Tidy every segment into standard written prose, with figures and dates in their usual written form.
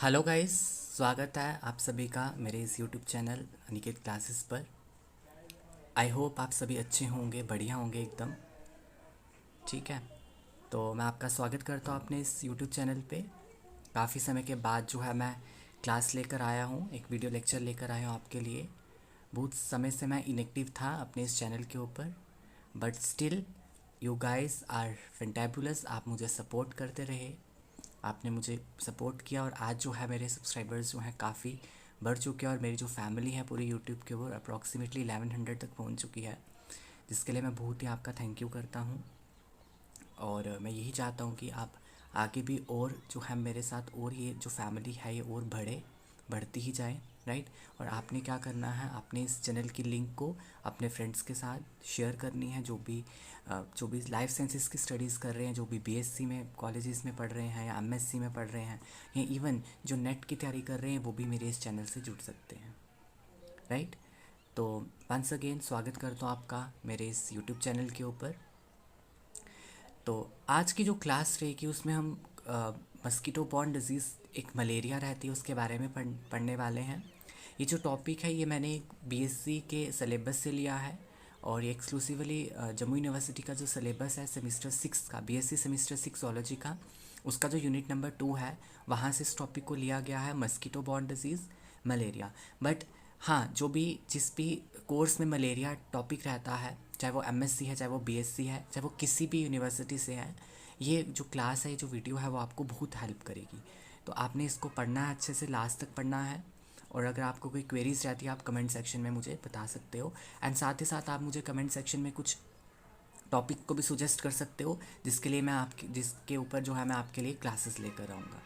Hello guys, स्वागत है आप सभी का मेरे इस यूट्यूब चैनल अनिकेत क्लासेस पर। आई होप आप सभी अच्छे होंगे, बढ़िया होंगे एकदम। ठीक है, तो मैं आपका स्वागत करता हूँ अपने इस यूट्यूब चैनल पे। काफ़ी समय के बाद जो है मैं क्लास लेकर आया हूँ, एक वीडियो लेक्चर लेकर आया हूँ आपके लिए। बहुत समय से मैं इनएक्टिव था अपने इस चैनल के ऊपर, but still you guys are fantabulous. आप मुझे सपोर्ट करते रहे, आपने मुझे सपोर्ट किया और आज जो है मेरे सब्सक्राइबर्स जो हैं काफ़ी बढ़ चुके हैं और मेरी जो फैमिली है पूरी यूट्यूब के ऊपर अप्रॉक्सीमेटली 1100 तक पहुंच चुकी है, जिसके लिए मैं बहुत ही आपका थैंक यू करता हूं। और मैं यही चाहता हूं कि आप आगे भी और जो है मेरे साथ और ये जो फैमिली है ये और बढ़ती ही जाए, राइट। और आपने क्या करना है, आपने इस चैनल की लिंक को अपने फ्रेंड्स के साथ शेयर करनी है, जो भी लाइफ साइंसेस की स्टडीज़ कर रहे हैं, जो भी बीएससी में कॉलेजेस में पढ़ रहे हैं या एमएससी में पढ़ रहे हैं, या इवन जो नेट की तैयारी कर रहे हैं, वो भी मेरे इस चैनल से जुड़ सकते हैं, राइट। तो वंस अगेन स्वागत करता हूँ आपका मेरे इस यूट्यूब चैनल के ऊपर। तो आज की जो क्लास रहेगी उसमें हम मस्कीटो बॉर्न डिजीज़, एक मलेरिया रहती है, उसके बारे में पढ़ने वाले हैं। ये जो टॉपिक है ये मैंने बीएससी के सिलेबस से लिया है और ये एक्सक्लूसिवली जम्मू यूनिवर्सिटी का जो सिलेबस है सेमिस्टर 6 का, बीएससी सेमिस्टर 6 जोलॉजी का, उसका जो यूनिट नंबर 2 है वहाँ से इस टॉपिक को लिया गया है, mosquito born disease malaria. But हाँ, जो भी जिस भी कोर्स में मलेरिया टॉपिक रहता है, चाहे वो एमएससी है, चाहे वो बीएससी है, चाहे वो किसी भी यूनिवर्सिटी से है, ये जो क्लास है, ये जो वीडियो है, वो आपको बहुत हेल्प करेगी। तो आपने इसको पढ़ना है, अच्छे से लास्ट तक पढ़ना है। और अगर आपको कोई क्वेरीज रहती है आप कमेंट सेक्शन में मुझे बता सकते हो, एंड साथ ही साथ आप मुझे कमेंट सेक्शन में कुछ टॉपिक को भी सुजेस्ट कर सकते हो जिसके ऊपर जो है मैं आपके लिए क्लासेस लेकर आऊँगा।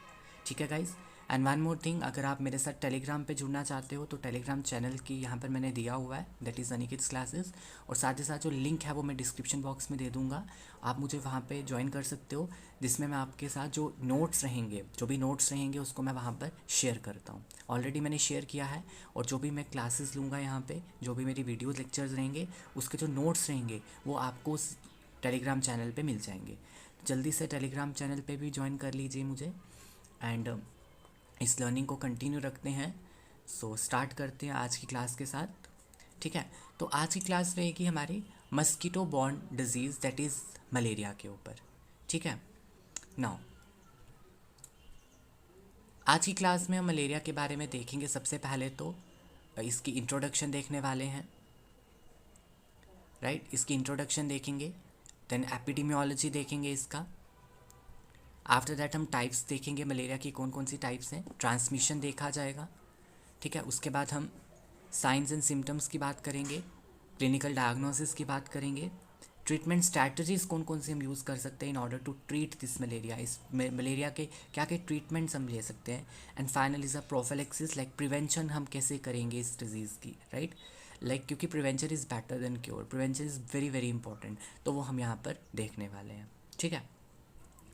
ठीक है guys. And one more thing, अगर आप मेरे साथ टेलीग्राम पे जुड़ना चाहते हो तो टेलीग्राम चैनल की यहाँ पर मैंने दिया हुआ है, दैट इज़ अनिकेत क्लासेस, और साथ ही साथ जो लिंक है वो मैं डिस्क्रिप्शन बॉक्स में दे दूँगा। आप मुझे वहाँ पे ज्वाइन कर सकते हो, जिसमें मैं आपके साथ जो नोट्स रहेंगे, जो भी नोट्स रहेंगे उसको मैं वहाँ पर शेयर करता हूँ। ऑलरेडी मैंने शेयर किया है, और जो भी मैं क्लासेस लूँगा यहाँ पे, जो भी मेरी वीडियो लेक्चर्स रहेंगे, उसके जो नोट्स रहेंगे वो आपको उस टेलीग्राम चैनल पे मिल जाएंगे। तो जल्दी से टेलीग्राम चैनल पे भी ज्वाइन कर लीजिए मुझे, एंड इस लर्निंग को कंटिन्यू रखते हैं। सो स्टार्ट करते हैं आज की क्लास के साथ। ठीक है, तो आज की क्लास रहेगी हमारी mosquito born disease, that is malaria के ऊपर। ठीक है, नाउ आज की क्लास में हम मलेरिया के बारे में देखेंगे। सबसे पहले तो इसकी इंट्रोडक्शन देखने वाले हैं, राइट। इसकी इंट्रोडक्शन देखेंगे, देन एपिडेमियोलॉजी देखेंगे इसका। आफ्टर दैट हम टाइप्स देखेंगे, मलेरिया की कौन कौन सी टाइप्स हैं, ट्रांसमिशन देखा जाएगा। ठीक है, उसके बाद हम साइंस एंड सिम्टम्स की बात करेंगे, क्लिनिकल डायग्नोसिस की बात करेंगे, ट्रीटमेंट स्ट्रैटेजीज़ कौन कौन सी हम यूज़ कर सकते हैं in order to treat this malaria, इस मलेरिया के क्या क्या ट्रीटमेंट्स हम ले सकते हैं, and final is a prophylaxis, like prevention हम कैसे करेंगे इस डिज़ीज़ की, राइट। लाइक क्योंकि prevention is better than cure, prevention is very very important, तो वो हम यहाँ पर देखने वाले हैं। ठीक है,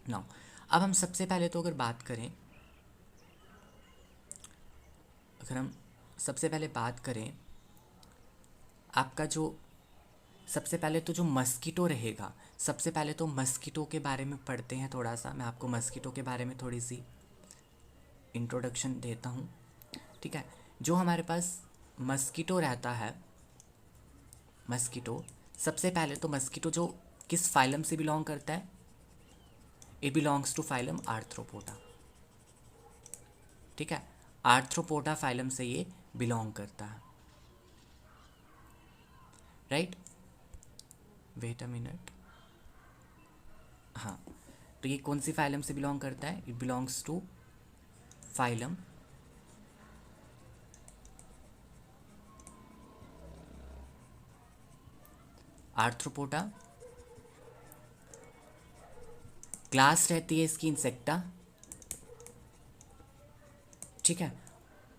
नाउ अब हम सबसे पहले तो अगर हम सबसे पहले बात करें आपका जो सबसे पहले तो जो मस्कीटो रहेगा, सबसे पहले तो मस्कीटो के बारे में पढ़ते हैं थोड़ा सा। मैं आपको मस्कीटो के बारे में थोड़ी सी इंट्रोडक्शन देता हूँ। ठीक है, जो हमारे पास मस्कीटो रहता है, मस्कीटो सबसे पहले तो मस्कीटो जो किस फाइलम से बिलोंग करता है, it belongs to phylum Arthropoda. ठीक है, आर्थ्रोपोडा फाइलम से ये बिलोंग करता है, राइट। वेट अ मिनट, हाँ, तो ये कौन सी फाइलम से बिलोंग करता है, it belongs to phylum Arthropoda. Class रहती है इसकी इंसेक्टा। ठीक है,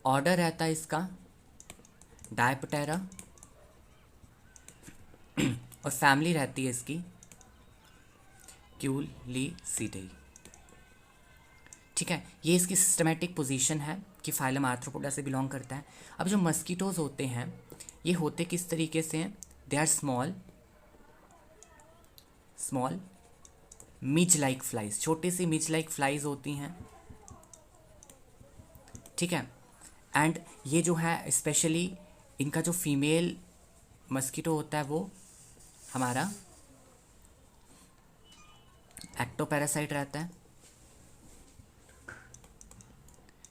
ऑर्डर रहता है इसका डायप्टेरा, और फैमिली रहती है इसकी क्यूलिसीडेई। ठीक है, ये इसकी सिस्टमेटिक पोजीशन है कि फाइलम आर्थ्रोपोडा से बिलोंग करता है। अब जो मस्कीटोज होते हैं ये होते किस तरीके से हैं, they are small small midge like flies, छोटी सी मिज लाइक फ्लाइज होती हैं, ठीक है। एंड ये जो है स्पेशली इनका जो फीमेल मस्कीटो होता है वो हमारा एक्टोपैरासाइट रहता है,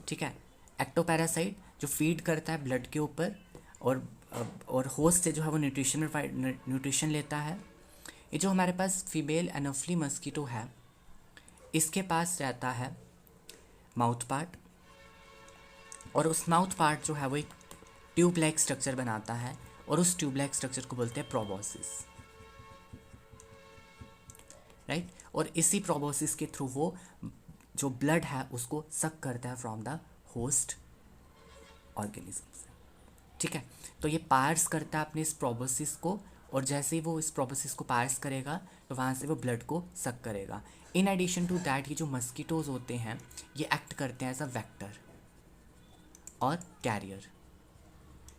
ठीक है। एक्टोपैरासाइट जो फीड करता है ब्लड के ऊपर और होस्ट से जो है वो न्यूट्रिशन लेता है। ये जो हमारे पास फीमेल एनोफिली मस्कीटो है, इसके पास रहता है माउथ पार्ट, और उस माउथ पार्ट जो है वो एक ट्यूब लाइक स्ट्रक्चर बनाता है, और उस ट्यूब लाइक स्ट्रक्चर को बोलते हैं प्रोबोसिस, राइट। और इसी प्रोबोसिस के थ्रू वो जो ब्लड है उसको सक करता है फ्रॉम द होस्ट ऑर्गेनिज्म से, ठीक है। तो ये पार्स करता है अपने इस प्रोबोसिस को, और जैसे ही वो इस प्रोबोसिस को पार्स करेगा तो वहाँ से वो ब्लड को सक करेगा। इन एडिशन टू दैट ये जो मस्कीटोज होते हैं ये एक्ट करते हैं एज अ वेक्टर और कैरियर,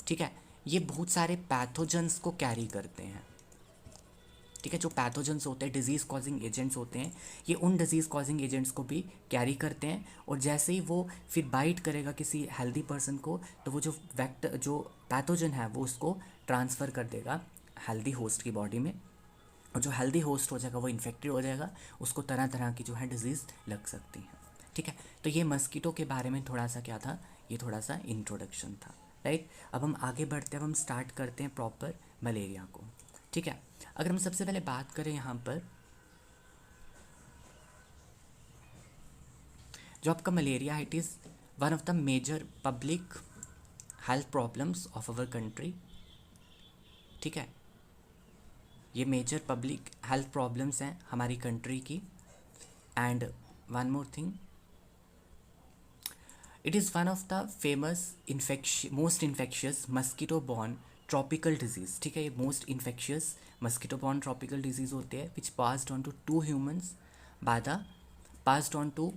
ठीक है। ये बहुत सारे पैथोजेंस को कैरी करते हैं, ठीक है। जो पैथोजेंस होते हैं, डिजीज़ कॉजिंग एजेंट्स होते हैं, ये उन डिजीज़ कॉजिंग एजेंट्स को भी कैरी करते हैं, और जैसे ही वो फिर बाइट करेगा किसी हेल्दी पर्सन को तो वो जो पैथोजन है वो उसको ट्रांसफ़र कर देगा हेल्दी होस्ट की बॉडी में, और जो हेल्दी होस्ट हो जाएगा वो इन्फेक्टेड हो जाएगा, उसको तरह तरह की जो है डिजीज़ लग सकती हैं, ठीक है। तो ये मस्कीटो के बारे में थोड़ा सा क्या था, ये थोड़ा सा इंट्रोडक्शन था, राइट। अब हम आगे बढ़ते हैं, अब हम स्टार्ट करते हैं प्रॉपर मलेरिया को, ठीक है। अगर हम सबसे पहले बात करें यहाँ पर जो आपका मलेरिया है, it is one of the major public health problems of our country, ठीक है। ये मेजर पब्लिक हेल्थ प्रॉब्लम्स हैं हमारी कंट्री की। And one more thing, it is one of the famous most infectious mosquito borne tropical disease, ठीक है। ये most infectious mosquito borne tropical disease होते हैं which passed on to to humans by the passed on to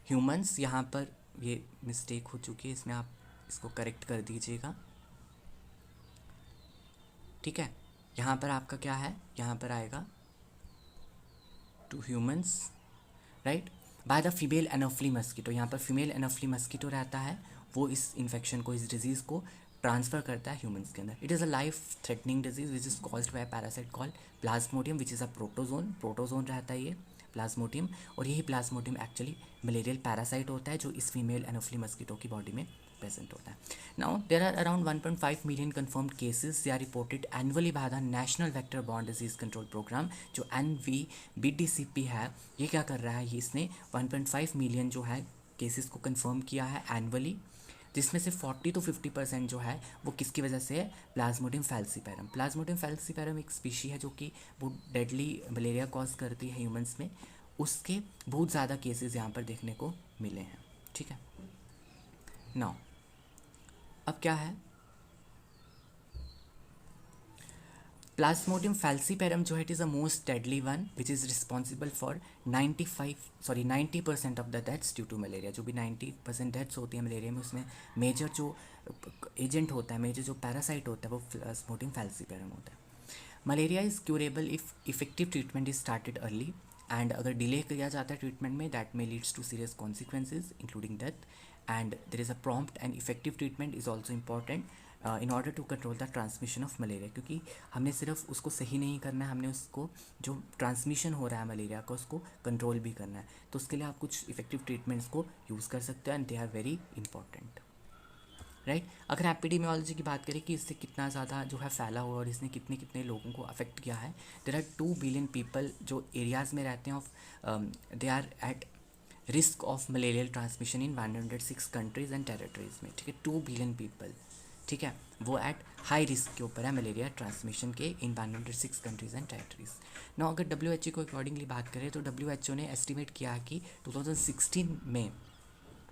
humans. यहाँ पर ये mistake हो चुकी है, इसमें आप इसको करेक्ट कर दीजिएगा, ठीक है। यहाँ पर आपका क्या है, यहाँ पर आएगा to humans, right, by the female anopheles mosquito. यहाँ पर फीमेल एनोफिली मस्कीटो रहता है, वो इस इन्फेक्शन को, इस डिजीज़ को ट्रांसफ़र करता है ह्यूमंस के अंदर। It is a life threatening disease which is caused bye parasite called Plasmodium which is a protozoan रहता है ये प्लाज्मोडियम, और यही प्लाज्मोडियम एक्चुअली मलेरियल पैरासाइट होता है जो इस फीमेल एनोफिली मस्कीटो की बॉडी में प्रेजेंट होता है। Now there are around 1.5 million confirmed cases, they are reported annually by the national vector borne disease control programme. जो NVBDCP है, ये क्या कर रहा है, ये इसने 1.5 मिलियन जो है केसेस को कंफर्म किया है एनुअली, जिसमें से 40 to 50% जो है वो किसकी वजह से है, प्लाज्मोडियम फैल्सीपैरम। प्लाज्मोडियम फैल्सीपैरम एक स्पीशी है जो कि बहुत डेडली मलेरिया कॉज करती है ह्यूमंस में, उसके बहुत ज़्यादा केसेस यहाँ पर देखने को मिले हैं, ठीक है। नाउ अब क्या है, प्लाज्मोडियम फैल्सीपैरम जो है, it is a most deadly one which is responsible for 90% of the deaths due to malaria. जो भी 90% डेथ्स होती है मलेरिया में, उसमें मेजर जो एजेंट होता है, मेजर जो पैरासाइट होता है वो प्लाज्मोडियम फैल्सीपैरम होता है। Malaria is curable if effective treatment is started early, and अगर डिले किया जाता है ट्रीटमेंट में, that may leads to serious consequences including death, and there is a prompt and effective treatment is also important in order to control the transmission of malaria. क्योंकि हमने सिर्फ उसको सही नहीं करना है, हमने उसको जो ट्रांसमिशन हो रहा है मलेरिया का उसको कंट्रोल भी करना है। तो उसके लिए आप कुछ इफेक्टिव ट्रीटमेंट्स को यूज़ कर सकते हैं, and they are very important, right. अगर एपिडेमियोलॉजी की बात करें कि इससे कितना ज़्यादा जो है फैला हुआ और इसने कितने कितने लोगों को अफेक्ट किया है, देर आर 2 बिलियन पीपल जो एरियाज़ में रहते हैं of, they are at risk of malarial transmission in 106 countries and territories में, ठीक है। 2 बिलियन पीपल, ठीक है, वो एट हाई रिस्क के ऊपर है मलेरिया ट्रांसमिशन के इन 106 कंट्रीज़ एंड टेरिटरीज़। ना अगर WHO को अकॉर्डिंगली बात करें तो WHO ने एस्टिमेट किया कि 2016 में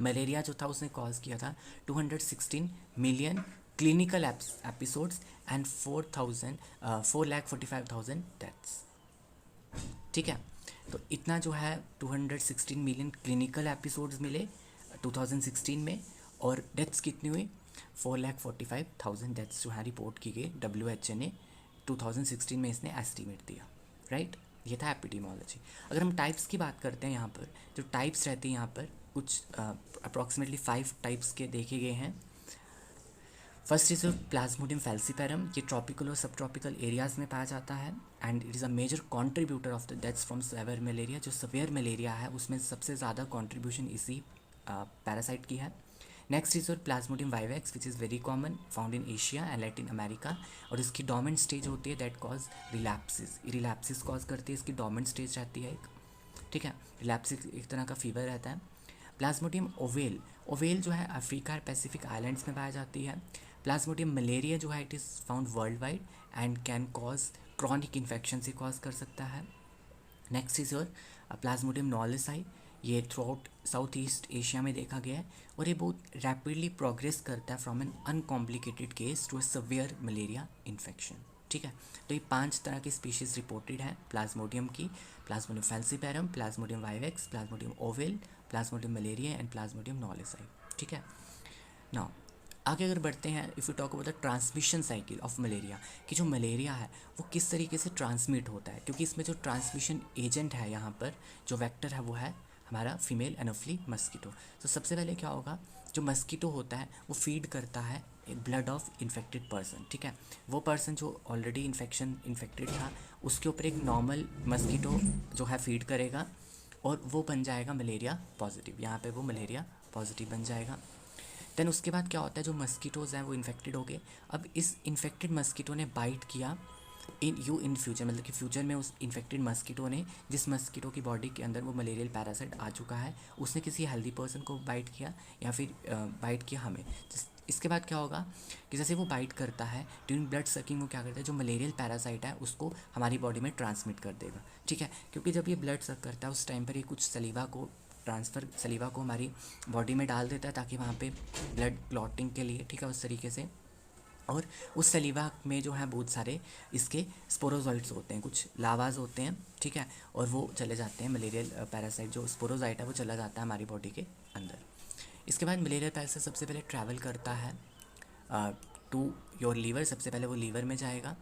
मलेरिया जो था उसने कॉज किया था 216 million clinical episodes and 4,45,000 deaths, ठीक है। तो इतना जो है 216 मिलियन क्लिनिकल एपिसोड्स मिले 2016 में, और डेथ्स कितनी हुई, 4,45,000 डेथ्स जो है रिपोर्ट की गई WHO ने 2016 में, इसने एस्टिमेट दिया, राइट। ये था एपिडेमियोलॉजी। अगर हम टाइप्स की बात करते हैं यहाँ पर, जो टाइप्स रहती हैं यहाँ पर, कुछ अप्रॉक्सीमेटली 5 टाइप्स के देखे गए हैं। फर्स्ट इज़ प्लाज्मोडियम फैल्सीपेरम, ये ट्रॉपिकल और सब ट्रॉपिकल एरियाज़ में पाया जाता है and it is a major contributor of the deaths from severe malaria. जो सेवियर मलेरिया है उसमें सबसे ज़्यादा कंट्रीब्यूशन इसी पैरासाइट की है। Next is plasmodium vivax which is very common, found in Asia and Latin America, और इसकी डोमेंट स्टेज होती है दैट कॉज रिलैप्सिस कॉज करती है, इसकी डोमेंट स्टेज रहती है एक, ठीक है। रिलैप्सिस एक तरह का फीवर रहता है। प्लाज्मोडियम ओवेल जो है अफ्रीका और पैसिफिक आइलैंड्स में पाई जाती है। प्लाज्मोडियम मलेरिया जो है it is found world wide and can cause chronic infection से कॉज कर सकता है। नेक्स्ट इज योर प्लाज्मोडियम नॉलेसाई, ये through out south east Asia में देखा गया है और ये बहुत रैपिडली प्रोग्रेस करता है from an uncomplicated case to a severe malaria infection, ठीक है। तो ये 5 तरह की स्पीशीज़ रिपोर्टेड है प्लाज्मोडियम की, plasmodium falciparum, plasmodium vivax, plasmodium ovale, plasmodium malaria and plasmodium knowlesi, ठीक है। नाउ आगे अगर बढ़ते हैं, if you talk about the transmission cycle of malaria, कि जो मलेरिया है वो किस तरीके से ट्रांसमिट होता है, क्योंकि इसमें जो ट्रांसमिशन एजेंट है यहाँ पर जो वेक्टर है वो है हमारा फीमेल एनोफिली मस्कीटो। तो सबसे पहले क्या होगा, जो मस्कीटो होता है वो फीड करता है एक ब्लड ऑफ इन्फेक्टेड पर्सन, ठीक है। वो पर्सन जो ऑलरेडी इन्फेक्टेड था उसके ऊपर एक नॉर्मल मस्कीटो जो है फीड करेगा और वो बन जाएगा मलेरिया पॉजिटिव, यहाँ पे वो मलेरिया पॉजिटिव बन जाएगा। देन उसके बाद क्या होता है, जो मस्कीटोज़ हैं वो इन्फेक्टेड हो गए। अब इस इन्फेक्टेड मस्कीटो ने बाइट किया इन फ्यूचर, मतलब कि फ्यूचर में उस इन्फेक्टेड मस्कीटो ने, जिस मस्कीटो की बॉडी के अंदर वो मलेरियल पैरासाइट आ चुका है, उसने किसी हेल्दी पर्सन को बाइट किया या फिर बाइट किया हमें। इसके बाद क्या होगा कि जैसे वो बाइट करता है ड्यूरिंग ब्लड सकिंग, वो क्या करता है जो मलेरियल पैरासाइट है उसको हमारी बॉडी में ट्रांसमिट कर देगा, ठीक है। क्योंकि जब ये ब्लड सक करता है उस टाइम पर ये कुछ सलीवा को हमारी बॉडी में डाल देता है ताकि वहाँ पे ब्लड क्लॉटिंग के लिए, ठीक है, उस तरीके से। और उस सलीवा में जो है बहुत सारे इसके स्पोरोजोइट्स होते हैं, कुछ लावाज होते हैं, ठीक है, और वो चले जाते हैं मलेरियल पैरासाइट जो स्पोरोजाइट है वो चला जाता है हमारी बॉडी के अंदर। इसके बाद मलेरियल पैरासाइट सबसे पहले ट्रैवल करता है टू योर लीवर, सबसे पहले वो लीवर में जाएगा।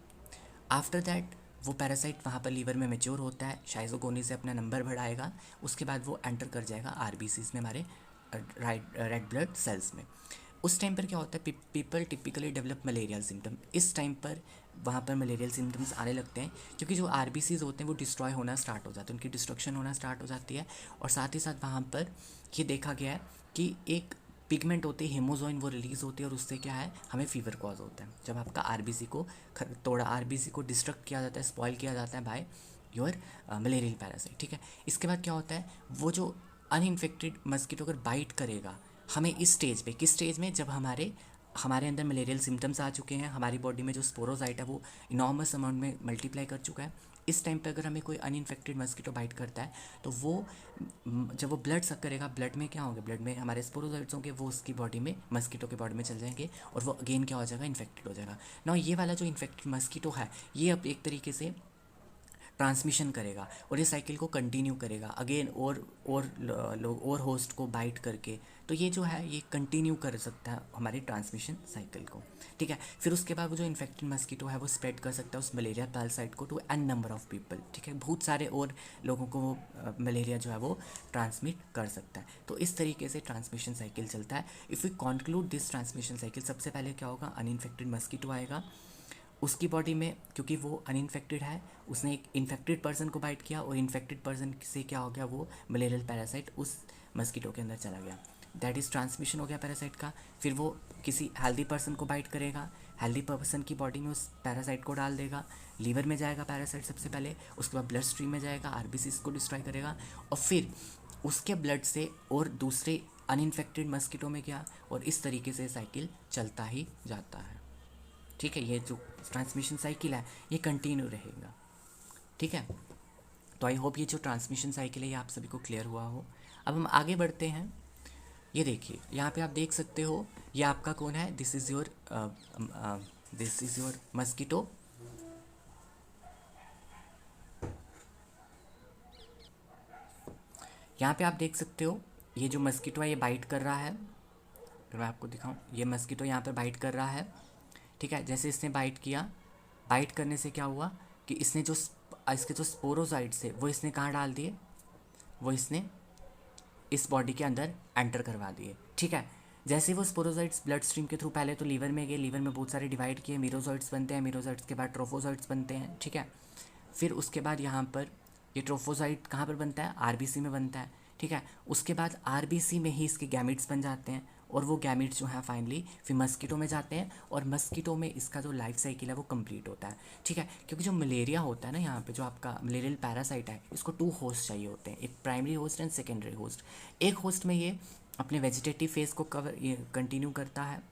आफ्टर दैट वो पैरासाइट वहाँ पर लीवर में मेच्योर होता है, शाइजोगोनी से अपना नंबर बढ़ाएगा, उसके बाद वो एंटर कर जाएगा आरबीसीज में, हमारे रेड ब्लड सेल्स में। उस टाइम पर क्या होता है, people typically develop malarial symptom. इस टाइम पर वहाँ पर मलेरियल सिम्टम्स आने लगते हैं क्योंकि जो आरबीसीज होते हैं वो डिस्ट्रॉय होना स्टार्ट हो जाते हैं, उनकी डिस्ट्रक्शन होना स्टार्ट हो जाती है। और साथ ही साथ वहाँ पर ये देखा गया है कि एक पिगमेंट होती है हेमोजोइन, वो रिलीज़ होती है और उससे क्या है हमें फीवर कॉज होता है। जब आपका आरबीसी को आरबीसी को डिस्ट्रक्ट किया जाता है, स्पॉइल किया जाता है बाय योर मलेरियल पैरासाइट, ठीक है। इसके बाद क्या होता है, वो जो अनइन्फेक्टेड मस्कीटो अगर बाइट करेगा हमें इस स्टेज पे, किस स्टेज में, जब हमारे अंदर मलेरियल सिम्टम्स आ चुके हैं, हमारी बॉडी में जो स्पोरोजाइट है वो इनॉर्मस अमाउंट में मल्टीप्लाई कर चुका है, इस टाइम पे अगर हमें कोई अनइन्फेक्टेड मस्कीटो बाइट करता है तो वो जब वो ब्लड सक करेगा, ब्लड में क्या होगा, ब्लड में हमारे स्पोरोजाइट्स होंगे, वो उसकी बॉडी में, मस्कीटो की बॉडी में चल जाएंगे और वो अगेन क्या हो जाएगा, इन्फेक्टेड हो जाएगा। ना ये वाला जो इन्फेक्टेड मस्कीटो है ये अब एक तरीके से ट्रांसमिशन करेगा और ये साइकिल को कंटिन्यू करेगा अगेन और लोग और होस्ट को बाइट करके। तो ये जो है ये कंटिन्यू कर सकता है हमारी ट्रांसमिशन साइकिल को, ठीक है। फिर उसके बाद वो जो इन्फेक्टेड मस्कीटो है वो स्प्रेड कर सकता है उस मलेरिया पैरासाइट को to an number of people, ठीक है। बहुत सारे और लोगों को वो मलेरिया जो है वो ट्रांसमिट कर सकता है। तो इस तरीके से ट्रांसमिशन साइकिल चलता है। If we conclude this transmission cycle, सबसे पहले क्या होगा, अनइन्फेक्टेड मस्कीटो आएगा उसकी बॉडी में, क्योंकि वो अनइन्फेक्टेड है, उसने एक इन्फेक्टेड पर्सन को बाइट किया और इन्फेक्टेड पर्सन से क्या हो गया, वो मलेरियल पैरासाइट उस मस्कीटो के अंदर चला गया, दैट इज़ ट्रांसमिशन हो गया पैरासाइट का। फिर वो किसी हेल्दी पर्सन को बाइट करेगा, हेल्दी पर्सन की बॉडी में उस पैरासाइट को डाल देगा, लीवर में जाएगा पैरासाइट सबसे पहले, उसके बाद ब्लड स्ट्रीम में जाएगा, आरबीसीज को डिस्ट्रॉय करेगा और फिर उसके ब्लड से और दूसरे अनइन्फेक्टेड मस्कीटो में गया और इस तरीके से साइकिल चलता ही जाता है, ठीक है। ये जो ट्रांसमिशन साइकिल है ये कंटिन्यू रहेगा, ठीक है। तो आई होप ये जो ट्रांसमिशन साइकिल है ये आप सभी को क्लियर हुआ हो। अब हम आगे बढ़ते हैं। ये देखिए यहाँ पे आप देख सकते हो, ये आपका कौन है, दिस इज़ योर मस्कीटो। यहाँ पे आप देख सकते हो ये जो मस्कीटो है ये बाइट कर रहा है, अगर मैं आपको दिखाऊं, ये मस्कीटो यहाँ पर बाइट कर रहा है, ठीक है। जैसे इसने बाइट किया, बाइट करने से क्या हुआ कि इसने जो इसके जो स्पोरोजाइट्स थे वो इसने कहाँ डाल दिए, वो इसने इस बॉडी के अंदर एंटर करवा दिए, ठीक है। जैसे वो स्पोरोजोइट्स ब्लड स्ट्रीम के थ्रू पहले तो लीवर में गए, लीवर में बहुत सारे डिवाइड किए, मीरोजोइट्स बनते हैं, मीरोजोइट्स के बाद ट्रोफोजोइट्स बनते हैं, ठीक है। फिर उसके बाद यहाँ पर ये ट्रोफोसाइट कहाँ पर बनता है, आरबीसी में बनता है, ठीक है। उसके बाद आरबीसी में ही इसके गैमिट्स बन जाते हैं और वो गैमिट्स जो है फाइनली फिर मस्कीटो में जाते हैं और मस्कीटो में इसका जो लाइफ साइकिल है वो कंप्लीट होता है, ठीक है। क्योंकि जो मलेरिया होता है ना, यहाँ पे जो आपका मलेरियल पैरासाइट है, इसको 2 होस्ट चाहिए होते हैं, एक primary host and secondary host. एक होस्ट में ये अपने वेजिटेटिव फेज को कवर ये कंटिन्यू करता है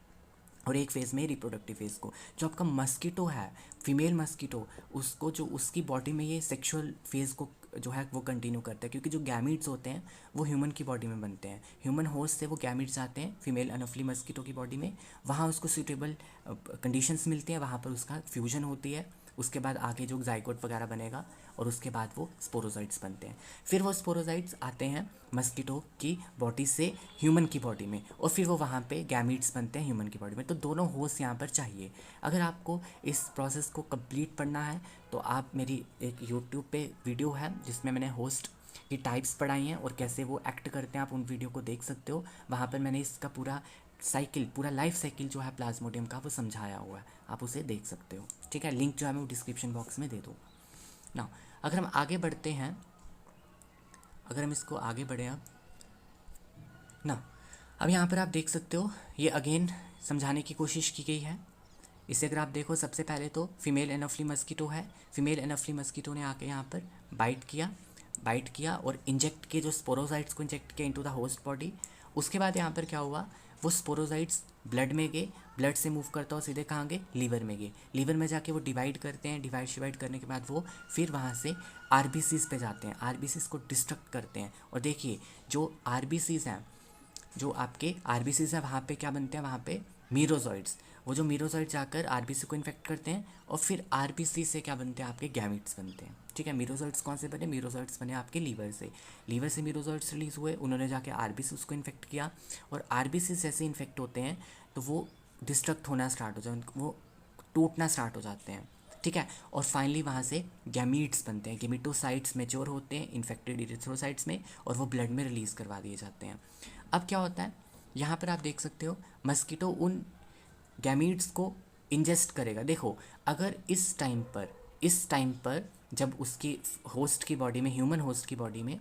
और एक फेज़ में रिप्रोडक्टिव फेज़ को। जो आपका मस्कीटो है, फीमेल मस्कीटो, उसको जो उसकी बॉडी में ये सेक्सुअल फेज़ को जो है वो कंटिन्यू करता है, क्योंकि जो गैमिट्स होते हैं वो ह्यूमन की बॉडी में बनते हैं। ह्यूमन होस्ट से वो गैमिट्स आते हैं फीमेल अनोफली मस्कीटो की बॉडी में, वहाँ उसको सूटेबल कंडीशंस मिलती हैं, वहाँ पर उसका फ्यूजन होती है, उसके बाद आगे जो जाइगोट वगैरह बनेगा और उसके बाद वो स्पोरोजाइट्स बनते हैं। फिर वो स्पोरोजाइट्स आते हैं मस्कीटो की बॉडी से ह्यूमन की बॉडी में और फिर वो वहाँ पे गैमीट्स बनते हैं ह्यूमन की बॉडी में। तो दोनों होस्ट यहाँ पर चाहिए। अगर आपको इस प्रोसेस को कंप्लीट पढ़ना है तो आप मेरी एक यूट्यूब पे वीडियो है जिसमें मैंने होस्ट की टाइप्स पढ़ाई हैं और कैसे वो एक्ट करते हैं, आप उन वीडियो को देख सकते हो। वहाँ पर मैंने इसका पूरा साइकिल, पूरा लाइफ साइकिल जो है प्लाज्मोडियम का वो समझाया हुआ है, आप उसे देख सकते हो, ठीक है। लिंक जो है मैं वो डिस्क्रिप्शन बॉक्स में दे दूँ ना। अगर हम आगे बढ़ते हैं, अगर हम इसको आगे बढ़े अब ना, अब यहाँ पर आप देख सकते हो ये अगेन समझाने की कोशिश की गई है। इसे अगर आप देखो, सबसे पहले तो फीमेल एनोफली मस्कीटो है, फीमेल एनोफली मस्कीटो ने आके यहाँ पर बाइट किया और इंजेक्ट किए, जो स्पोरोजाइट्स को इंजेक्ट किया इनटू द होस्ट बॉडी। उसके बाद यहाँ पर क्या हुआ, वो स्पोरोजाइट्स ब्लड में गए, ब्लड से मूव करता हो सीधे कहाँ गए, लीवर में गए, लीवर में जाके वो डिवाइड करते हैं, डिवाइड करने के बाद वो फिर वहाँ से आरबीसीज पे जाते हैं, आरबीसीज को डिस्ट्रक्ट करते हैं। और देखिए जो आरबीसीज हैं, जो आपके आरबीसीज है, वहाँ पे क्या बनते हैं, वहाँ पे मीरोजॉइड्स, वो जो मीरोजॉइड जाकर आरबीसी को इन्फेक्ट करते हैं और फिर आरबीसी से क्या बनते हैं, आपके गैमिट्स बनते हैं, ठीक है। मीरोजॉइड्स कौन से बने, मीरोजॉइड्स बने आपके लीवर से मीरोजॉइड्स रिलीज हुए, उन्होंने जाके आरबीसी उसको इन्फेक्ट किया और आरबीसी जैसे इन्फेक्ट होते हैं तो वो डिस्ट्रक्ट होना स्टार्ट हो जाए, वो टूटना स्टार्ट हो जाते हैं, ठीक है। और फाइनली वहाँ से गैमीट्स बनते हैं, गेमिटोसाइट्स मेच्योर होते हैं इन्फेक्टेड इरिथ्रोसाइट्स में और वो ब्लड में रिलीज़ करवा दिए जाते हैं। अब क्या होता है, यहाँ पर आप देख सकते हो मस्कीटो उन गैमीट्स को इंजेस्ट करेगा। देखो अगर इस टाइम पर जब उसकी होस्ट की बॉडी में, ह्यूमन होस्ट की बॉडी में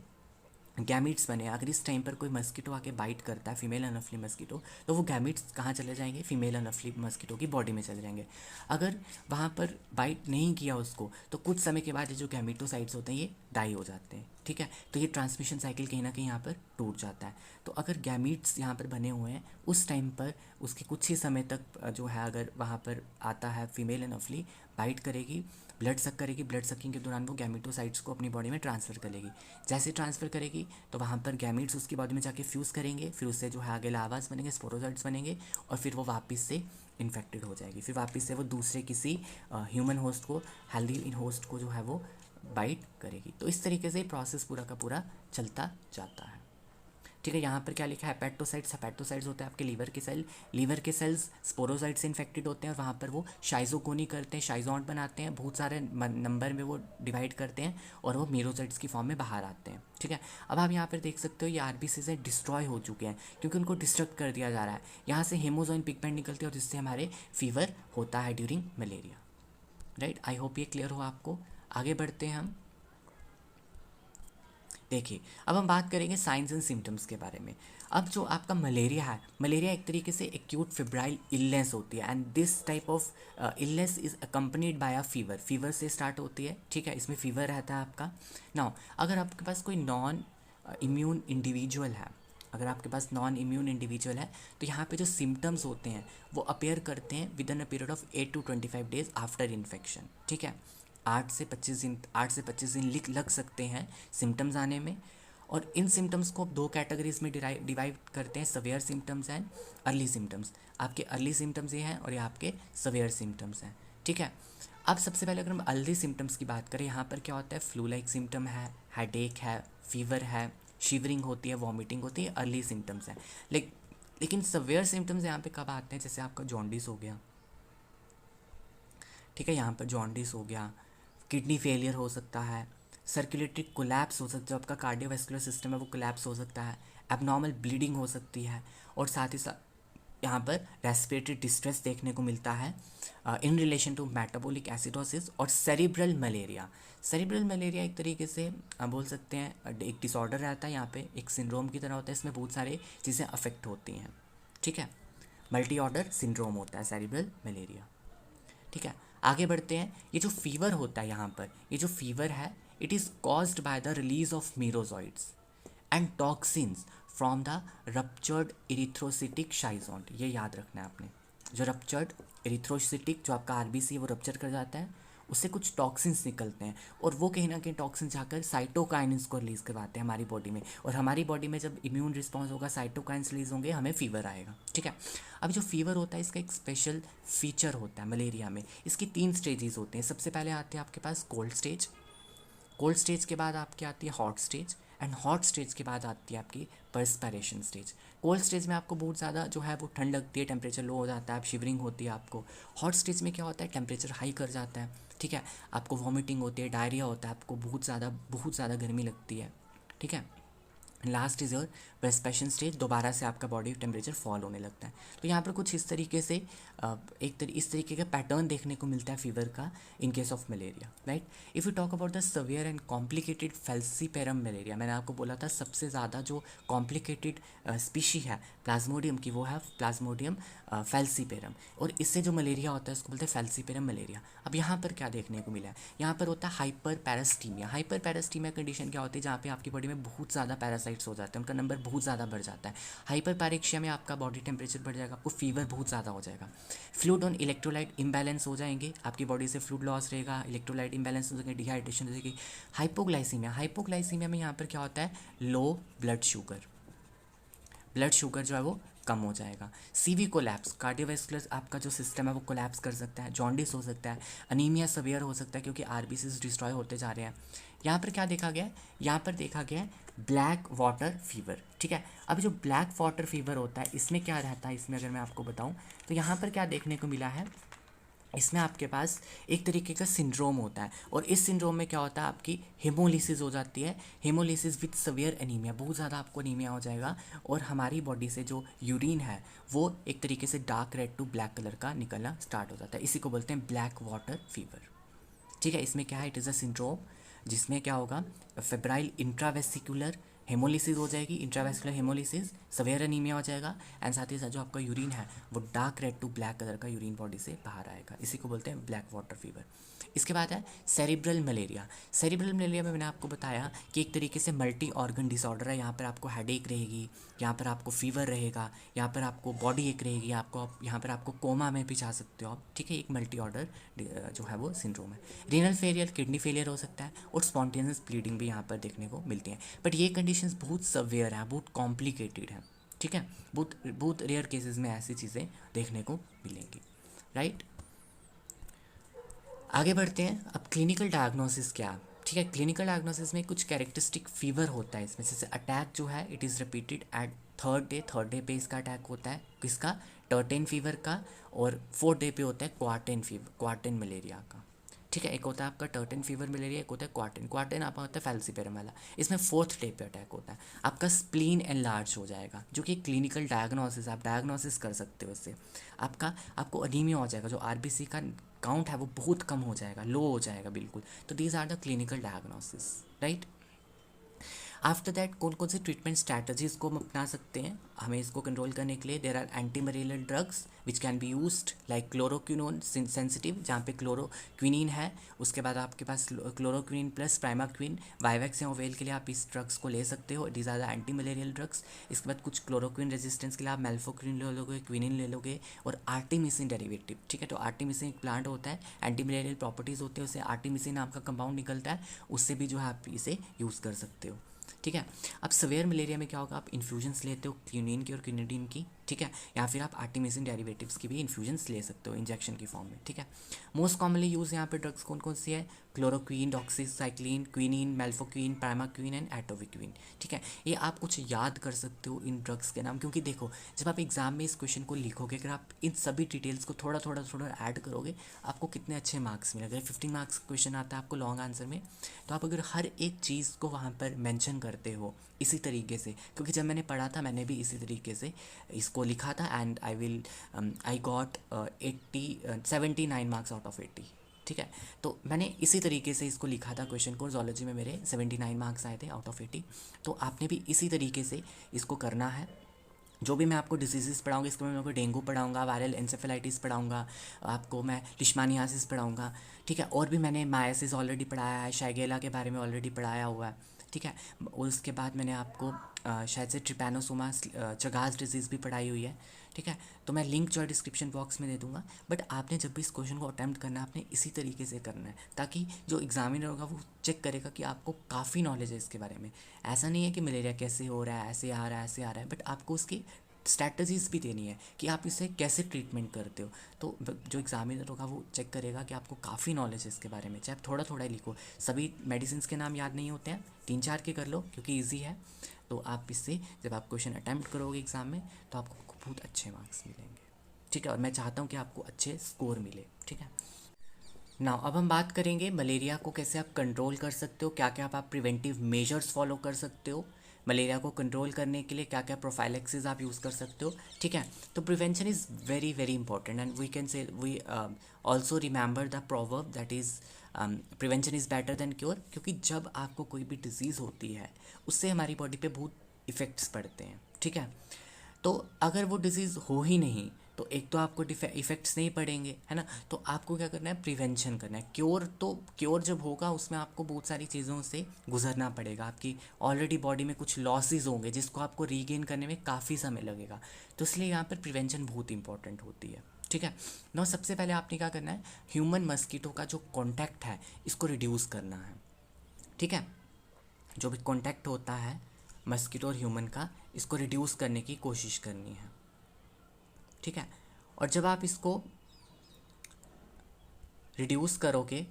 गैमिट्स बने, अगर इस टाइम पर कोई मस्कीटो आके बाइट करता है, फीमेल अनोफली मस्कीटो, तो वो गैमिट्स कहाँ चले जाएंगे, फीमेल अनोफली मस्कीटो की बॉडी में चले जाएंगे। अगर वहाँ पर बाइट नहीं किया उसको तो कुछ समय के बाद ये जो गैमिटोसाइट्स होते हैं ये डाई हो जाते हैं, ठीक है। तो ये ट्रांसमिशन साइकिल कहीं ना कहीं यहाँ पर टूट जाता है। तो अगर गैमिट्स यहाँ पर बने हुए हैं उस टाइम पर, उसके कुछ ही समय तक जो है, अगर वहाँ पर आता है फीमेल अनोफली, बाइट करेगी, ब्लड सक करेगी, ब्लड सकिंग के दौरान वो गैमिटोसाइट्स को अपनी बॉडी में ट्रांसफ़र करेगी। जैसे ट्रांसफ़र करेगी तो वहाँ पर गैमिट्स उसकी बॉडी में जाके फ्यूज़ करेंगे, फिर उससे जो है आगे लावास बनेंगे, स्पोरोजॉइट्स बनेंगे और फिर वो वापस से इन्फेक्टेड हो जाएगी, फिर वापस से वो दूसरे किसी ह्यूमन होस्ट को, हेल्दी होस्ट को जो है वो बाइट करेगी। तो इस तरीके से प्रोसेस पूरा का पूरा चलता जाता है, ठीक है। यहाँ पर क्या लिखा है, हेपेटोसाइट्स होते हैं आपके लीवर के सेल्स स्पोरोसाइट से इन्फेक्टेड होते हैं और वहाँ पर वो शाइजोकोनी करते हैं, शाइजोन्ट बनाते हैं, बहुत सारे नंबर में वो डिवाइड करते हैं और वो मीरोसाइट्स की फॉर्म में बाहर आते हैं, ठीक है। अब आप यहाँ पर देख सकते हो ये आरबीसी से डिस्ट्रॉय हो चुके हैं क्योंकि उनको डिस्ट्रक्ट कर दिया जा रहा है। यहाँ से हेमोजोइन पिगमेंट निकलते हैं और जिससे हमारे फीवर होता है during malaria, right. I hope ये क्लियर हो आपको। आगे बढ़ते हैं हम। देखिए अब हम बात करेंगे साइंस एंड सिम्टम्स के बारे में। अब जो आपका मलेरिया है, मलेरिया एक तरीके से एक्यूट फिब्राइल इलनेस होती है and this type of illness is accompanied by a fever से स्टार्ट होती है, ठीक है। इसमें फीवर रहता है आपका। नाउ अगर आपके पास कोई नॉन इम्यून इंडिविजुअल है, अगर आपके पास नॉन इम्यून इंडिविजुअल है तो यहाँ पे जो सिम्टम्स होते हैं वो अपेयर करते हैं with in a period of 8 to 25 days after infection, ठीक है। 8 से 25 दिन लग सकते हैं सिम्टम्स आने में। और इन सिम्टम्स को 2 कैटेगरीज में डिवाइड करते हैं, severe symptoms and early symptoms. आपके अर्ली सिम्टम्स ये हैं और ये आपके सवेयर सिम्टम्स हैं, ठीक है। अब सबसे पहले अगर हम अर्ली सिम्टम्स की बात करें, यहाँ पर क्या होता है, फ्लू लाइक सिम्टम है, हेडेक है, फीवर है, शिवरिंग होती है, वॉमिटिंग होती है, अर्ली सिम्टम्स हैं। लेकिन सवेयर सिम्टम्स यहाँ पे कब आते हैं, जैसे आपका जॉन्डिस हो गया, ठीक है, यहाँ पर जॉन्डिस हो गया, किडनी फेलियर हो सकता है, सर्कुलेटरी कोलैप्स हो सकता है, जो आपका कार्डियोवैस्कुलर सिस्टम है वो कोलैप्स हो सकता है, एबनॉर्मल ब्लीडिंग हो सकती है, और साथ ही साथ यहाँ पर रेस्पिरेटरी डिस्ट्रेस देखने को मिलता है in relation to metabolic acidosis और सेरिब्रल मलेरिया। सेरिब्रल मलेरिया एक तरीके से बोल सकते हैं एक डिसऑर्डर रहता है, यहाँ पे एक सिंड्रोम की तरह होता है, इसमें बहुत सारे चीज़ें अफेक्ट होती हैं, ठीक है। मल्टी ऑर्डर सिंड्रोम होता है सेरिब्रल मलेरिया, ठीक है। आगे बढ़ते हैं। ये जो फीवर होता है यहाँ पर, ये जो फीवर है it is caused by the release of merozoites and toxins from the ruptured erythrocytic schizont. ये याद रखना है आपने, जो रप्चर्ड इरिथ्रोसिटिक जो आपका आरबीसी है वो रप्चर कर जाता है, उससे कुछ टॉक्सिन्स निकलते हैं, और वो कहीं ना कहीं टॉक्सिन जाकर साइटोकाइनिन्स को रिलीज़ करवाते हैं हमारी बॉडी में, और हमारी बॉडी में जब इम्यून रिस्पॉन्स होगा, साइटोकाइन्स रिलीज होंगे, हमें फीवर आएगा, ठीक है। अब जो फीवर होता है इसका एक स्पेशल फीचर होता है मलेरिया में। इसकी 3 स्टेजेस होते हैं। सबसे पहले आते हैं आपके पास कोल्ड स्टेज, कोल्ड स्टेज के बाद आपकी आती है hot stage, and hot stage के बाद आती है आपकी पर्सपायरेशन स्टेज। कोल्ड स्टेज में आपको बहुत ज़्यादा जो है वो ठंड लगती है, टेम्परेचर लो हो जाता है, आप शिवरिंग होती है आपको। हॉट स्टेज में क्या होता है, टेम्परेचर हाई कर जाता है, ठीक है, आपको वॉमिटिंग होती है, डायरिया होता है, आपको बहुत ज़्यादा गर्मी लगती है, ठीक है। लास्ट इज योर पर्सपेशन स्टेज, दोबारा से आपका बॉडी टेम्परेचर फॉल होने लगता है। तो यहाँ पर कुछ इस तरीके से इस तरीके का पैटर्न देखने को मिलता है फीवर का in case of malaria, right. If you talk about the severe and complicated falciparum malaria, मैंने आपको बोला था सबसे ज़्यादा जो कॉम्प्लिकेटेड स्पीशी है प्लाज्मोडियम की वो है प्लाज्मोडियम फेल्सीपेरम, और इससे जो मलेरिया होता है उसको बोलते हैं फेल्सीपेरम मलेरिया। अब यहाँ पर क्या देखने को मिला है, यहाँ पर होता है हाइपर पैरास्टीमिया। हाइपर पैरास्टीमिया कंडीशन क्या होती है, जहाँ पे आपकी बॉडी में बहुत ज़्यादा पैरासाइट्स हो जाते हैं, उनका नंबर बहुत ज़्यादा बढ़ जाता है। हाइपर पैरेक्शिया में आपका बॉडी टेम्परेचर बढ़ जाएगा, आपको फीवर बहुत ज़्यादा हो जाएगा। फ्लूइड और इलेक्ट्रोलाइट इम्बैलेंस हो जाएंगे, आपकी बॉडी से फ्लूइड लॉस रहेगा, इलेक्ट्रोलाइट इम्बैलेंस हो जाएंगे, डिहाइड्रेशन हो जाएगी। हाइपोग्लाइसीमिया, हाइपोग्लाइसीमिया में यहाँ पर क्या होता है, low blood sugar, blood sugar जो है वो कम हो जाएगा। सीवी कोलैप्स, कार्डियोवैस्कुलर आपका जो सिस्टम है वो कोलैप्स कर सकता है, जॉन्डिस हो सकता है, अनीमिया सवियर हो सकता है क्योंकि आरबीसीज डिस्ट्रॉय होते जा रहे हैं। यहाँ पर क्या देखा गया है, यहाँ पर देखा गया है ब्लैक वाटर फीवर, ठीक है। अब जो ब्लैक वाटर फीवर होता है इसमें क्या रहता है, इसमें अगर मैं आपको बताऊँ तो यहाँ पर क्या देखने को मिला है, इसमें आपके पास एक तरीके का सिंड्रोम होता है, और इस सिंड्रोम में क्या होता है, आपकी हेमोलिसिस हो जाती है, हेमोलिसिस विथ सवियर एनीमिया, बहुत ज़्यादा आपको एनीमिया हो जाएगा, और हमारी बॉडी से जो यूरिन है वो एक तरीके से dark red to black colour का निकलना स्टार्ट हो जाता है, इसी को बोलते हैं ब्लैक वाटर फीवर, ठीक है। इसमें क्या है, इट इज़ अ सिंड्रोम जिसमें क्या होगा, फेब्राइल इंट्रावेसिकुलर हेमोलिसिस हो जाएगी, इंट्रावेस्कुलर हेमोलिसिस, सवेयर एनीमिया हो जाएगा, एंड साथ ही साथ जो आपका यूरिन है वो dark red to black colour का यूरिन बॉडी से बाहर आएगा, इसी को बोलते हैं ब्लैक वाटर फीवर। इसके बाद है सेरिब्रल मलेरिया। सेरिब्रल मलेरिया में मैंने आपको बताया कि एक तरीके से मल्टी ऑर्गन डिसऑर्डर है, यहाँ पर आपको हेडेक रहेगी, यहाँ पर आपको फीवर रहेगा, यहाँ पर आपको बॉडी एक रहेगी, आपको यहाँ पर आपको कोमा में भी जा सकते हो आप, ठीक है। एक मल्टी ऑर्डर जो है वो सिंड्रोम है। रीनल फेलियर, किडनी फेलियर हो सकता है, और स्पॉन्टेनियस ब्लीडिंग भी यहाँ पर देखने को मिलती है, बट ये कंडीशंस बहुत सवियर है, बहुत कॉम्प्लिकेटेड है, ठीक है। बहुत रेयर केसेस में ऐसी चीज़ें देखने को मिलेंगी, राइट। आगे बढ़ते हैं। अब क्लिनिकल डायग्नोसिस क्या, ठीक है। क्लिनिकल डायग्नोसिस में कुछ कैरेक्टरिस्टिक फीवर होता है इसमें, जैसे अटैक जो है it is repeated at third day पे इसका अटैक होता है, किसका, टर्टेन फीवर का, और 4th डे पे होता है क्वार्टेन मलेरिया का, ठीक है। एक होता है आपका टर्टेन फीवर मलेरिया, एक होता है क्वार्टेन आपका होता है फेल्सीपेरम वाला, इसमें 4th डे पे अटैक होता है। आपका स्प्लीन एनलार्ज हो जाएगा, जो कि क्लिनिकल डायग्नोसिस, आप डायग्नोसिस कर सकते हो इससे। आपको अनीमिया हो जाएगा, जो आरबीसी का काउंट है वो बहुत कम हो जाएगा, लो हो जाएगा बिल्कुल। तो these are the clinical diagnosis, right. After that कौन कौन से ट्रीटमेंट स्ट्रैटेजीज को हम अपना सकते हैं हमें इसको कंट्रोल करने के लिए, there are anti malarial drugs which can be used like chloroquine sensitive, जहाँ पे क्लोरोक्विनीन है, उसके बाद आपके पास क्लोरोक्विनीन प्लस प्राइमाक्विन, वाइवेक्स या ओवेल के लिए आप इस ड्रग्स को ले सकते हो, these are the anti malarial drugs. इसके बाद कुछ क्लोरोक्विन रेजिस्टेंस के लिए आप मेल्फोक्विन ले लोगे, क्विनिन ले लोगे, और आर्टिमिसिन डेरिवेटिव, ठीक है। तो आर्टिमिसिन एक प्लांट होता है, एंटी मलेरियल प्रॉपर्टीज़ होती है, उससे आर्टिमिसिन आपका कंपाउंड निकलता है, उससे भी जो है आप इसे यूज़ कर सकते हो, ठीक है। अब सवेयर मलेरिया में क्या होगा, आप इन्फ्यूजन्स लेते हो क्यूनिन की और क्विनिडीन की, ठीक है, या फिर आप आर्टिमिसिन डेरिवेटिव्स की भी इन्फ्यूजन्स ले सकते हो इंजेक्शन की फॉर्म में, ठीक है। मोस्ट कॉमनली यूज़ यहाँ पे ड्रग्स कौन कौन सी है, chloroquine, doxycycline, quinine, mefloquine, primaquine and atovaquone, ठीक है। ये आप कुछ याद कर सकते हो इन ड्रग्स के नाम, क्योंकि देखो जब आप एग्जाम में इस क्वेश्चन को लिखोगे, अगर आप इन सभी डिटेल्स को थोड़ा थोड़ा थोड़ा ऐड करोगे, आपको कितने अच्छे मार्क्स मिलेंगे। 15 मार्क्स क्वेश्चन आता है आपको लॉन्ग आंसर में, तो आप अगर हर एक चीज़ को वहाँ पर मेंशन करते हो इसी तरीके से, क्योंकि जब मैंने पढ़ा था मैंने भी इसी तरीके से इसको लिखा था, and I got 79 marks out of 80, ठीक है। तो मैंने इसी तरीके से इसको लिखा था क्वेश्चन को, जोलॉजी में मेरे 79 मार्क्स आए थे आउट ऑफ 80। तो आपने भी इसी तरीके से इसको करना है। जो भी मैं आपको डिजीज़ पढ़ाऊँगा, इसको मैं आपको डेंगू पढ़ाऊँगा, वायरल एंसेफेलाइटिस पढ़ाऊँगा, आपको मैं लिश्मानियासिस पढ़ाऊँगा, ठीक है। और भी मैंने मायासिस ऑलरेडी पढ़ाया है, शाइगेला के बारे में ऑलरेडी पढ़ाया हुआ है, ठीक है। उसके बाद मैंने आपको शायद से ट्रिपैनोसोमा चगास डिजीज़ भी पढ़ाई हुई है, ठीक है। तो मैं लिंक जो है डिस्क्रिप्शन बॉक्स में दे दूंगा। बट आपने जब भी इस क्वेश्चन को अटैम्प्ट करना है, आपने इसी तरीके से करना है, ताकि जो एग्जामिनर होगा वो चेक करेगा कि आपको काफ़ी नॉलेज है इसके बारे में। ऐसा नहीं है कि मलेरिया कैसे हो रहा है, ऐसे आ रहा है, ऐसे आ रहा है, बट आपको उसकी स्ट्रैटेजीज भी देनी है कि आप इसे कैसे ट्रीटमेंट करते हो। तो जो एग्जामिनर होगा वो चेक करेगा कि आपको काफ़ी नॉलेज है इसके बारे में, चाहे आप थोड़ा थोड़ा ही लिखो। सभी मेडिसिन के नाम याद नहीं होते हैं, 3-4 के कर लो क्योंकि ईजी है। तो आप इससे जब आप क्वेश्चन अटैम्प्ट करोगे एग्ज़ाम में तो आपको बहुत अच्छे मार्क्स मिलेंगे, ठीक है। और मैं चाहता हूँ कि आपको अच्छे स्कोर मिले, ठीक है। नाउ अब हम बात करेंगे मलेरिया को कैसे आप कंट्रोल कर सकते हो, क्या क्या आप प्रिवेंटिव मेजर्स फॉलो कर सकते हो मलेरिया को कंट्रोल करने के लिए, क्या क्या प्रोफाइलेक्सिस आप यूज़ कर सकते हो, ठीक है। तो prevention is very very important, and we can say we also remember the proverb that is prevention is better than cure, क्योंकि जब आपको कोई भी डिजीज़ होती है उससे हमारी बॉडी पे बहुत इफ़ेक्ट्स पड़ते हैं, ठीक है। तो अगर वो डिज़ीज़ हो ही नहीं तो एक तो आपको इफ़ेक्ट्स नहीं पड़ेंगे, है ना। तो आपको क्या करना है, प्रिवेंशन करना है। क्योर जब होगा उसमें आपको बहुत सारी चीज़ों से गुजरना पड़ेगा, आपकी ऑलरेडी बॉडी में कुछ लॉसेस होंगे जिसको आपको रीगेन करने में काफ़ी समय लगेगा। तो इसलिए यहाँ पर प्रिवेंशन बहुत इंपॉर्टेंट होती है, ठीक है। ना सबसे पहले आपने क्या करना है, ह्यूमन मस्कीटो का जो कॉन्टैक्ट है इसको रिड्यूस करना है, ठीक है। जो भी कॉन्टैक्ट होता है मस्कीटो और ह्यूमन का, इसको रिड्यूस करने की कोशिश करनी है, ठीक है। और जब आप इसको रिड्यूस करोगे,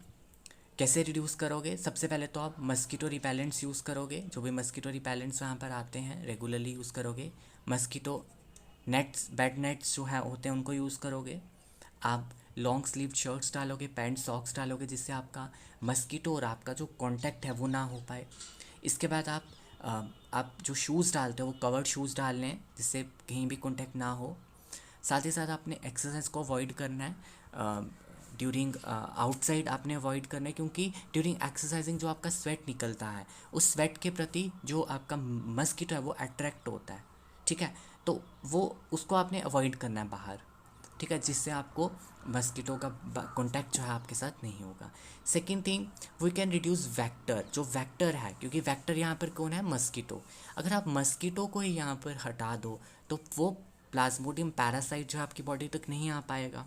कैसे रिड्यूस करोगे, सबसे पहले तो आप मस्कीटो रिपेलेंट्स यूज़ करोगे, जो भी मस्कीटो रिपेलेंट्स वहाँ पर आते हैं रेगुलरली यूज़ करोगे। मस्कीटो नेट्स, बेड नेट्स जो है होते हैं उनको यूज़ करोगे। आप लॉन्ग स्लीव शर्ट्स डालोगे, पैंट सॉक्स डालोगे, जिससे आपका मस्कीटो और आपका जो कांटेक्ट है वो ना हो पाए। इसके बाद आप जो शूज़ डालते हो वो कवर्ड शूज़ डालने हैं जिससे कहीं भी कांटेक्ट ना हो। साथ ही साथ आपने एक्सरसाइज को अवॉइड करना है, ड्यूरिंग आउटसाइड आपने अवॉइड करना है, क्योंकि ड्यूरिंग एक्सरसाइजिंग जो आपका स्वेट निकलता है उस स्वेट के प्रति जो आपका मस्कीटो है वो अट्रैक्ट होता है, ठीक है। तो वो उसको आपने अवॉइड करना है बाहर, ठीक है, जिससे आपको मस्कीटो का कॉन्टैक्ट जो है आपके साथ नहीं होगा। Second thing, we can reduce vector, जो वेक्टर है, क्योंकि वेक्टर यहाँ पर कौन है, मस्कीटो। अगर आप मस्कीटो को ही यहाँ पर हटा दो तो वो प्लाज्मोडियम पैरासाइट जो आपकी बॉडी तक नहीं आ पाएगा,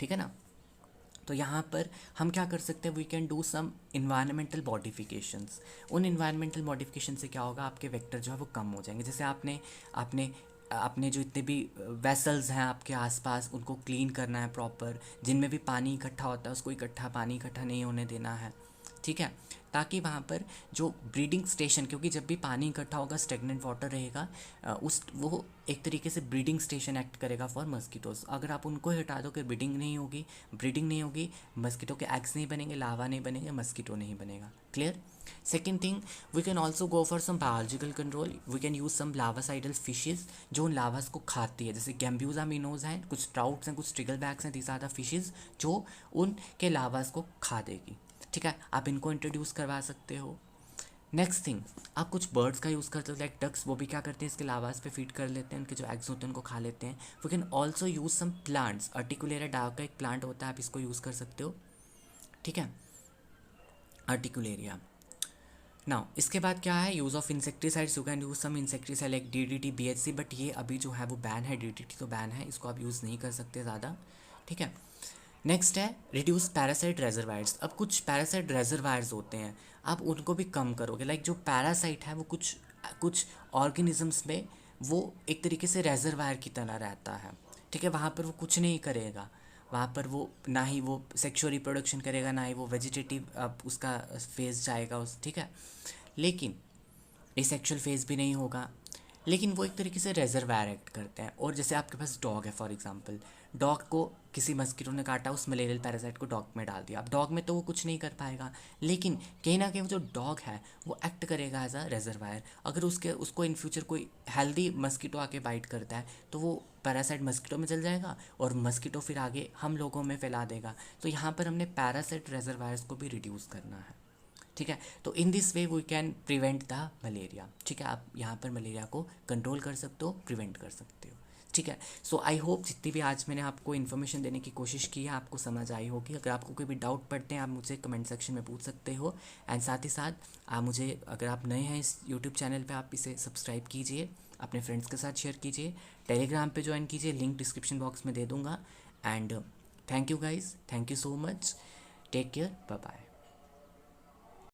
ठीक है ना। तो यहाँ पर हम क्या कर सकते हैं, we can do some environmental modifications. उन इन्वायरमेंटल मॉडिफिकेशन से क्या होगा, आपके वेक्टर जो है वो कम हो जाएंगे। जैसे आपने आपने आपने जो इतने भी वेसल्स हैं आपके आसपास उनको क्लीन करना है प्रॉपर, जिनमें भी पानी इकट्ठा होता है उसको पानी इकट्ठा नहीं होने देना है, ठीक है। ताकि वहाँ पर जो ब्रीडिंग स्टेशन, क्योंकि जब भी पानी इकट्ठा होगा स्टेगनेंट वाटर रहेगा, उस वो एक तरीके से ब्रीडिंग स्टेशन एक्ट करेगा फॉर मस्कीटोज। अगर आप उनको हटा दो कि ब्रीडिंग नहीं होगी, मस्कीटो के एग्स नहीं बनेंगे, लावा नहीं बनेंगे, मस्कीटो नहीं बनेगा। Clear. Second thing, we can also go for some biological control. We can use some larvicidal fishes जो उन लावास को खाती है, जैसे गैम्ब्यूजा मिनोज हैं, कुछ ट्राउट्स हैं, कुछ स्टिगल बैग्स हैं, दीज आर द फिशेज़ जो उनके लावास को खा देगी, ठीक है। आप इनको इंट्रोड्यूस करवा सकते हो। नेक्स्ट थिंग, आप कुछ बर्ड्स का यूज़ करते हो, लाइक डक्स, वो भी क्या करते हैं इसके लावास पे फीड कर लेते हैं, उनके जो एग्स होते हैं उनको खा लेते हैं। We can also use some plants, आर्टिकुलेरा डायो का एक प्लांट होता है, आप इसको यूज़ कर सकते हो, ठीक है, आर्टिकुलेरिया। नाउ इसके बाद क्या है, use of insecticides. You can use some insecticide like DDT, BHC, but ये अभी जो है वो बैन है, DDT तो बैन है, इसको आप यूज़ नहीं कर सकते ज़्यादा, ठीक है। नेक्स्ट है रिड्यूस पैरासाइट रेजरवायर्स। अब कुछ पैरासाइट रेजरवायर्स होते हैं, आप उनको भी कम करोगे, लाइक जो पैरासाइट है वो कुछ ऑर्गेनिजम्स में वो एक तरीके से रेजरवायर की तरह रहता है, ठीक है। वहाँ पर वो कुछ नहीं करेगा, वहाँ पर वो ना ही वो सेक्सुअल रिप्रोडक्शन करेगा, ना ही वो वेजिटेटिव उसका फेज जाएगा उस, ठीक है। लेकिन एसेक्सुअल फेज भी नहीं होगा, लेकिन वो एक तरीके से रेजरवायर एक्ट करते हैं। और जैसे आपके पास डॉग है फॉर एग्जांपल, डॉग को किसी मस्किटो ने काटा, उस मलेरियल पैरासाइट को डॉग में डाल दिया। अब डॉग में तो वो कुछ नहीं कर पाएगा, लेकिन कहीं ना कहीं वो जो डॉग है वो एक्ट करेगा एज अ रेजरवायर। अगर उसको इन फ्यूचर कोई हेल्दी मस्किटो आके बाइट करता है तो वो पैरासाइट मस्किटो में चल जाएगा और मस्किटो फिर आगे हम लोगों में फैला देगा। तो यहाँ पर हमने पैरासाइट रेजरवायर्स को भी रिड्यूस करना है, ठीक है। तो in this way we can prevent the malaria, ठीक है। आप यहाँ पर मलेरिया को कंट्रोल कर सकते हो, प्रिवेंट कर सकते हो, ठीक है। सो आई होप जितनी भी आज मैंने आपको इन्फॉर्मेशन देने की कोशिश की है आपको समझ आई होगी। अगर आपको कोई भी डाउट पड़ते हैं आप मुझे कमेंट सेक्शन में पूछ सकते हो। एंड साथ ही साथ आप मुझे, अगर आप नए हैं इस यूट्यूब चैनल पे, आप इसे सब्सक्राइब कीजिए, अपने फ्रेंड्स के साथ शेयर कीजिए, टेलीग्राम पे ज्वाइन कीजिए, लिंक डिस्क्रिप्शन बॉक्स में दे दूँगा। And thank you guys, thank you so much, take care, bye bye.